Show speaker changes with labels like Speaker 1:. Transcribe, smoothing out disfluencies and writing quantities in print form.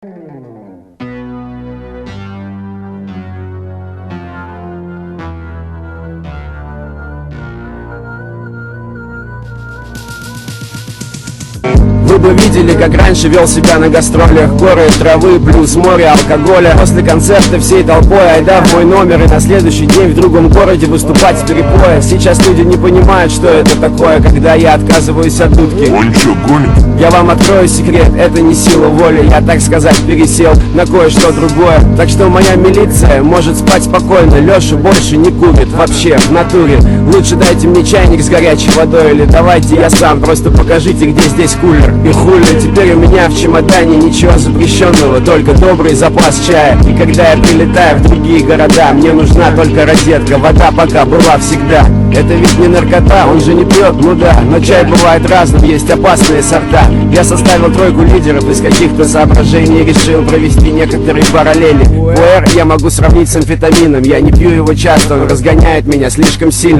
Speaker 1: Вы бы видели, как раньше вел себя на гастролях. Горы, травы, блюз, море, алкоголя. После концерта всей толпой айда в мой номер, и на следующий день в другом городе выступать с перепоя. Сейчас люди не понимают, что это такое, когда я отказываюсь от дудки.
Speaker 2: Он чё, гонит?
Speaker 1: Я вам открою секрет, это не сила воли. Я, так сказать, пересел на кое-что другое. Так что моя милиция может спать спокойно. Леша больше не курит, вообще, в натуре. Лучше дайте мне чайник с горячей водой, или давайте я сам, просто покажите, где здесь кулер. И хули, теперь у меня в чемодане ничего запрещенного, только добрый запас чая. И когда я прилетаю в другие города, мне нужна только розетка, вода пока была всегда. Это ведь не наркота, он же не пьет, ну да, но чай бывает разным, есть опасные сорта. Я составил тройку лидеров, из каких-то соображений решил провести некоторые параллели. ОР я могу сравнить с амфетамином, я не пью его часто, он разгоняет меня слишком сильно.